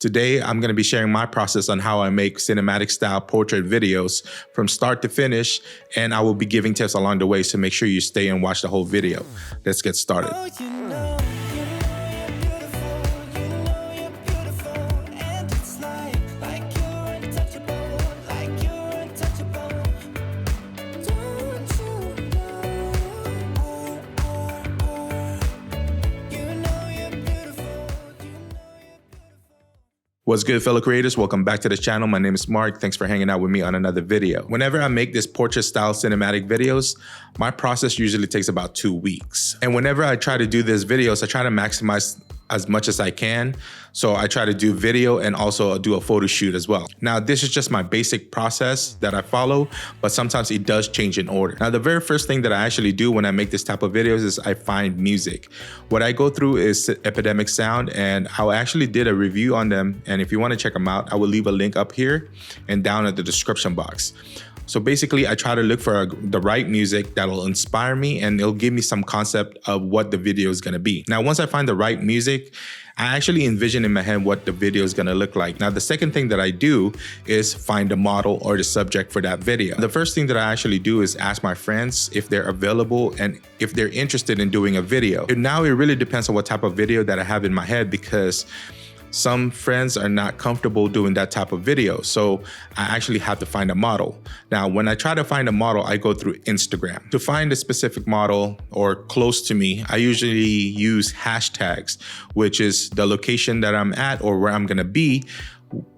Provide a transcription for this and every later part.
Today, I'm going to be sharing my process on how I make cinematic style portrait videos from start to finish, and I will be giving tips along the way, so make sure you stay and watch the whole video. Let's get started. What's good, fellow creators? Welcome back to the channel. My name is Mark. Thanks for hanging out with me on another video. Whenever I make this portrait style cinematic videos, my process usually takes about 2 weeks. And whenever I try to do these videos, I try to maximize as much as I can. So I try to do video and also do a photo shoot as well. Now, this is just my basic process that I follow, but sometimes it does change in order. Now, the very first thing that I actually do when I make this type of videos is I find music. What I go through is Epidemic Sound, and I actually did a review on them. And if you want to check them out, I will leave a link up here and down at the description box. So basically, I try to look for the right music that'll inspire me, and it'll give me some concept of what the video is gonna be. Now, once I find the right music, I actually envision in my head what the video is gonna look like. Now, the second thing that I do is find the model or the subject for that video. The first thing that I actually do is ask my friends if they're available and if they're interested in doing a video. And now it really depends on what type of video that I have in my head, because some friends are not comfortable doing that type of video. So I actually have to find a model. Now, when I try to find a model, I go through Instagram. To find a specific model or close to me, I usually use hashtags, which is the location that I'm at or where I'm gonna be,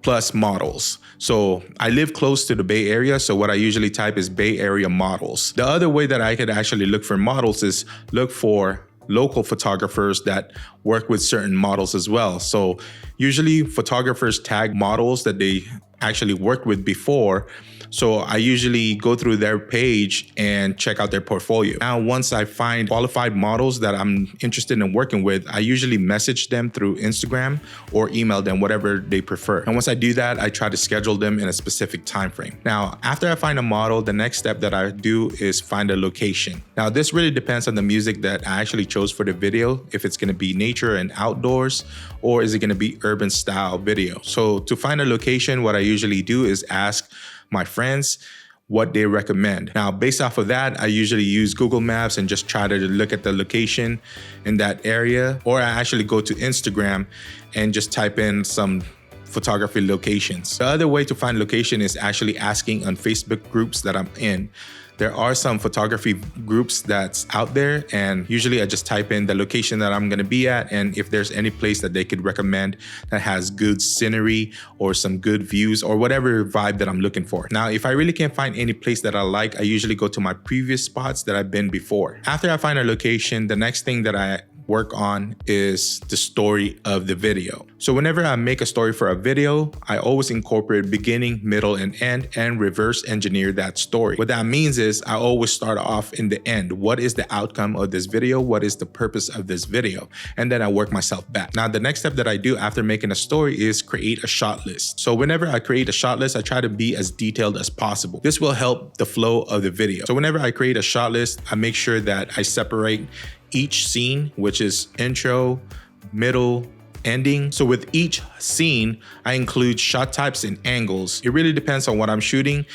plus models. So I live close to the Bay Area, so what I usually type is Bay Area models. The other way that I could actually look for models is look for local photographers that work with certain models as well. So usually photographers tag models that they actually worked with before. So I usually go through their page and check out their portfolio. Now, once I find qualified models that I'm interested in working with, I usually message them through Instagram or email them, whatever they prefer. And once I do that, I try to schedule them in a specific time frame. Now, after I find a model, the next step that I do is find a location. Now, this really depends on the music that I actually chose for the video, if it's gonna be nature and outdoors, or is it gonna be urban style video. So to find a location, what I usually do is ask my friends what they recommend. Now, based off of that, I usually use Google Maps and just try to look at the location in that area, or I actually go to Instagram and just type in some photography locations. The other way to find location is actually asking on Facebook groups that I'm in. There are some photography groups that's out there, and usually I just type in the location that I'm gonna be at, and if there's any place that they could recommend that has good scenery or some good views or whatever vibe that I'm looking for. Now, if I really can't find any place that I like, I usually go to my previous spots that I've been before. After I find a location, the next thing that I work on is the story of the video. So whenever I make a story for a video, I always incorporate beginning, middle, and end, and reverse engineer that story. What that means is I always start off in the end. What is the outcome of this video? What is the purpose of this video? And then I work myself back. Now, the next step that I do after making a story is create a shot list. So whenever I create a shot list, I try to be as detailed as possible. This will help the flow of the video. So whenever I create a shot list, I make sure that I separate each scene, which is intro, middle, ending. So with each scene, I include shot types and angles. It really depends on what I'm shooting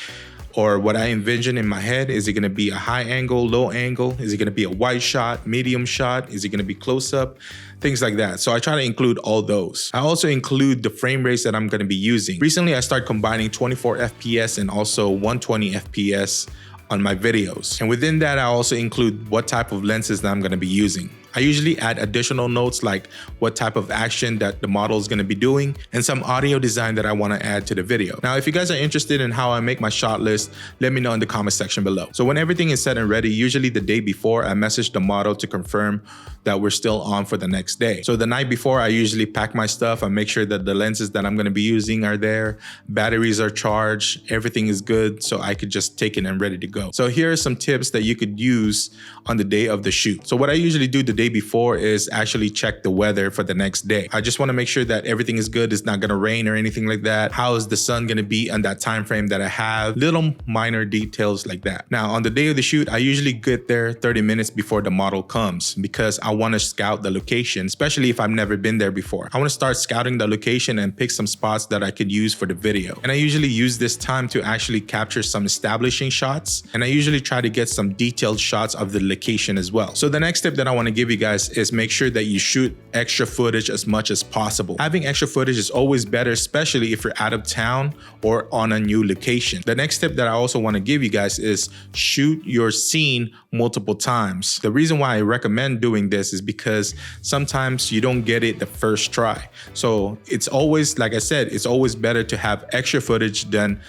or what I envision in my head. Is it gonna be a high angle, low angle? Is it gonna be a wide shot, medium shot? Is it gonna be close up? Things like that. So I try to include all those. I also include the frame rates that I'm gonna be using. Recently, I started combining 24 FPS and also 120 FPS on my videos. And within that, I also include what type of lenses that I'm gonna be using. I usually add additional notes like what type of action that the model is gonna be doing and some audio design that I wanna add to the video. Now, if you guys are interested in how I make my shot list, let me know in the comment section below. So when everything is set and ready, usually the day before, I message the model to confirm that we're still on for the next day. So the night before, I usually pack my stuff. I make sure that the lenses that I'm gonna be using are there, batteries are charged, everything is good, so I could just take it and ready to go. So here are some tips that you could use on the day of the shoot. So what I usually do the day before is actually check the weather for the next day. I just wanna make sure that everything is good, it's not gonna rain or anything like that. How is the sun gonna be on that time frame that I have? Little minor details like that. Now, on the day of the shoot, I usually get there 30 minutes before the model comes because I want to scout the location, especially if I've never been there before. I want to start scouting the location and pick some spots that I could use for the video. And I usually use this time to actually capture some establishing shots, and I usually try to get some detailed shots of the location as well. So the next tip that I want to give you guys is make sure that you shoot extra footage as much as possible. Having extra footage is always better, especially if you're out of town or on a new location. The next tip that I also want to give you guys is shoot your scene multiple times. The reason why I recommend doing this is because sometimes you don't get it the first try. So it's always, like I said, it's always better to have extra footage than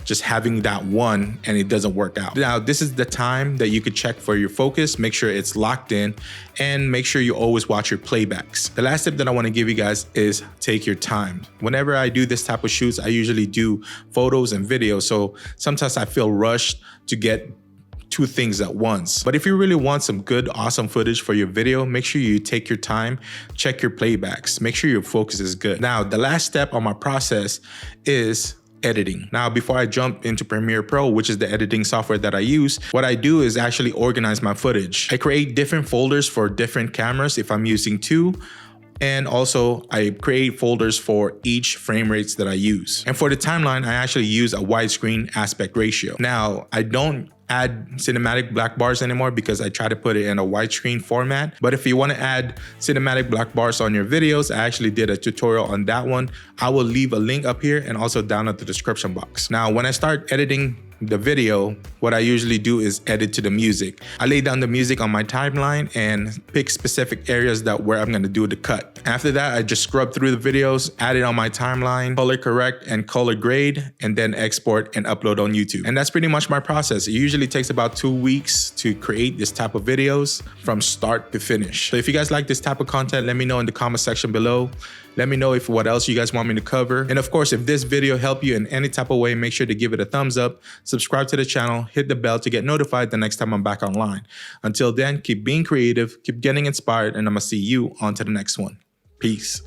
just having that one and it doesn't work out. Now, this is the time that you could check for your focus, make sure it's locked in, and make sure you always watch your playbacks. The last tip that I want to give you guys is take your time. Whenever I do this type of shoots, I usually do photos and videos. So sometimes I feel rushed to get two things at once. But if you really want some good, awesome footage for your video, make sure you take your time, check your playbacks, make sure your focus is good. Now, the last step on my process is editing. Now, before I jump into Premiere Pro, which is the editing software that I use, what I do is actually organize my footage. I create different folders for different cameras if I'm using two, and also I create folders for each frame rates that I use. And for the timeline, I actually use a widescreen aspect ratio. Now, I don't add cinematic black bars anymore because I try to put it in a widescreen format. But if you want to add cinematic black bars on your videos, I actually did a tutorial on that one. I will leave a link up here and also down at the description box. Now, when I start editing the video, what I usually do is edit to the music. I lay down the music on my timeline and pick specific areas where I'm gonna do the cut. After that, I just scrub through the videos, add it on my timeline, color correct and color grade, and then export and upload on YouTube. And that's pretty much my process. It usually takes about 2 weeks to create this type of videos from start to finish. So if you guys like this type of content, let me know in the comment section below. Let me know what else you guys want me to cover. And of course, if this video helped you in any type of way, make sure to give it a thumbs up, subscribe to the channel, hit the bell to get notified the next time I'm back online. Until then, keep being creative, keep getting inspired, and I'm gonna see you on to the next one. Peace.